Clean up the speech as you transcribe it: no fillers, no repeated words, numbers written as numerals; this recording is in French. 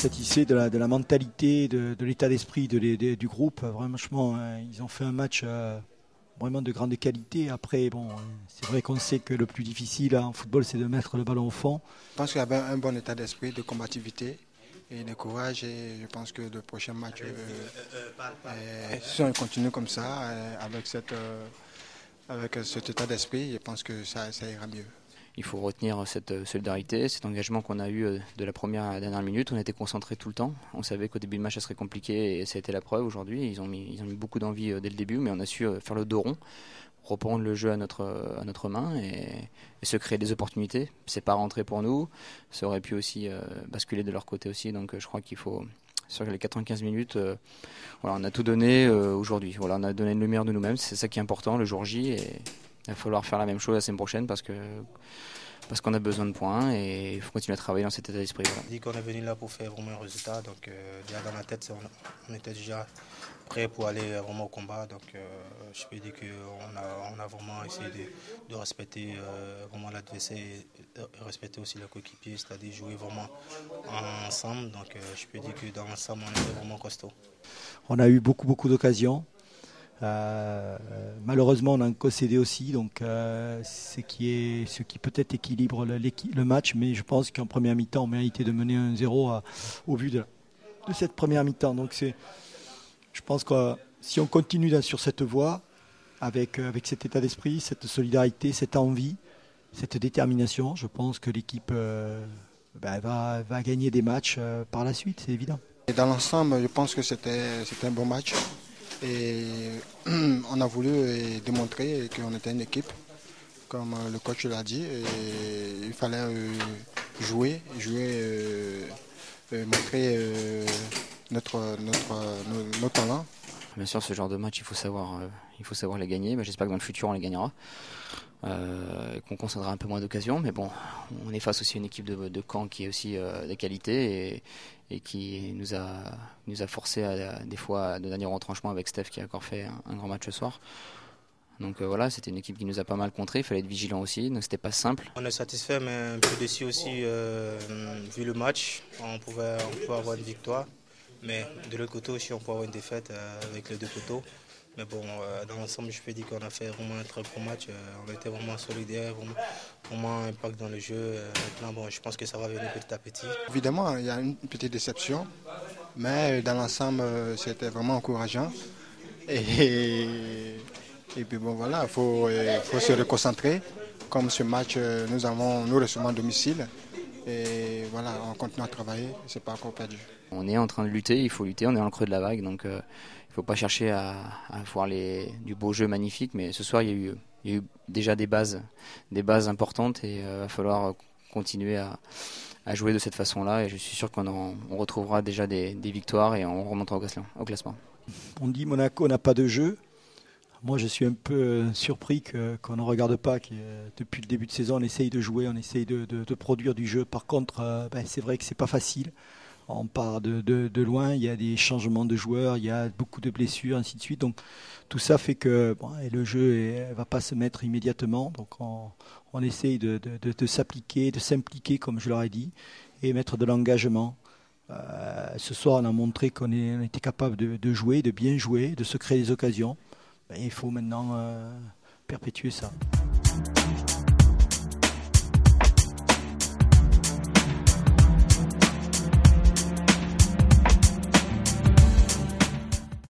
satisfait de la mentalité, de l'état d'esprit du groupe. Franchement, ils ont fait un match vraiment de grande qualité. Après, bon, c'est vrai qu'on sait que le plus difficile en football, c'est de mettre le ballon au fond. Je pense qu'il y avait un bon état d'esprit, de combativité et de courage. Et je pense que le prochain match, si on continue comme ça, avec cet état d'esprit, je pense que ça ira mieux. Il faut retenir cette solidarité, cet engagement qu'on a eu de la première à la dernière minute. On était concentrés tout le temps. On savait qu'au début de match, ça serait compliqué et ça a été la preuve aujourd'hui. Ils ont mis beaucoup d'envie dès le début, mais on a su faire le dos rond, reprendre le jeu à notre main et se créer des opportunités. C'est pas rentré pour nous. Ça aurait pu aussi basculer de leur côté aussi. Donc je crois qu'il faut, sur les 95 minutes, voilà, on a tout donné aujourd'hui. Voilà, on a donné le meilleur de nous-mêmes. C'est ça qui est important le jour J. Et il va falloir faire la même chose la semaine prochaine parce qu'on a besoin de points et il faut continuer à travailler dans cet état d'esprit. Voilà. On dit qu'on est venu là pour faire vraiment un résultat, donc déjà dans la tête, on était déjà prêt pour aller vraiment au combat. Donc je peux dire qu'on a vraiment essayé de respecter vraiment l'adversaire et respecter aussi le coéquipier, c'est-à-dire jouer vraiment ensemble. Donc je peux dire que dans l'ensemble, on était vraiment costaud. On a eu beaucoup d'occasions. Malheureusement, on a concédé aussi, donc ce qui peut-être équilibre le match, mais je pense qu'en première mi-temps, on méritait de mener 1-0 au vu de cette première mi-temps. Donc je pense que si on continue sur cette voie, avec cet état d'esprit, cette solidarité, cette envie, cette détermination, je pense que l'équipe va gagner des matchs par la suite, c'est évident. Et dans l'ensemble, je pense que c'était un bon match. Et on a voulu démontrer qu'on était une équipe, comme le coach l'a dit. Et il fallait jouer, montrer nos talents. Bien sûr, ce genre de match, il faut savoir les gagner. J'espère que dans le futur, on les gagnera. Qu'on concédera un peu moins d'occasions. Mais bon, on est face aussi à une équipe de Caen qui est aussi de qualité et qui nous a forcé des fois à de dernier retranchement avec Steph qui a encore fait un grand match ce soir. Donc voilà, c'était une équipe qui nous a pas mal contré, il fallait être vigilant aussi, donc c'était pas simple. On est satisfait mais un peu déçu aussi vu le match. On pouvait avoir une victoire, mais de l'autre côté aussi on peut avoir une défaite avec les deux poteaux. Mais bon, dans l'ensemble, je peux dire qu'on a fait vraiment un très bon match. On était vraiment solidaires, vraiment impact dans le jeu. Maintenant, bon, je pense que ça va venir petit à petit. Évidemment, il y a une petite déception, mais dans l'ensemble, c'était vraiment encourageant. Et puis bon, voilà, il faut se reconcentrer. Comme ce match, nous recevons à domicile. Et voilà, on continue à travailler, c'est pas encore perdu. On est en train de lutter, il faut lutter, on est dans le creux de la vague, donc il ne faut pas chercher à voir du beau jeu magnifique, mais ce soir il y a eu déjà des bases importantes et il va falloir continuer à jouer de cette façon-là et je suis sûr qu'on retrouvera déjà des victoires et on remontera au classement. On dit Monaco n'a pas de jeu. Moi, je suis un peu surpris qu'on ne regarde pas. Depuis le début de saison, on essaye de jouer, on essaye de produire du jeu. Par contre, c'est vrai que c'est pas facile. On part de loin, il y a des changements de joueurs, il y a beaucoup de blessures, ainsi de suite. Donc, tout ça fait que le jeu ne va pas se mettre immédiatement. Donc, on essaye de s'appliquer, de s'impliquer, comme je leur ai dit, et mettre de l'engagement. Ce soir, on a montré qu'on était capable de jouer, de bien jouer, de se créer des occasions. Il faut maintenant perpétuer ça.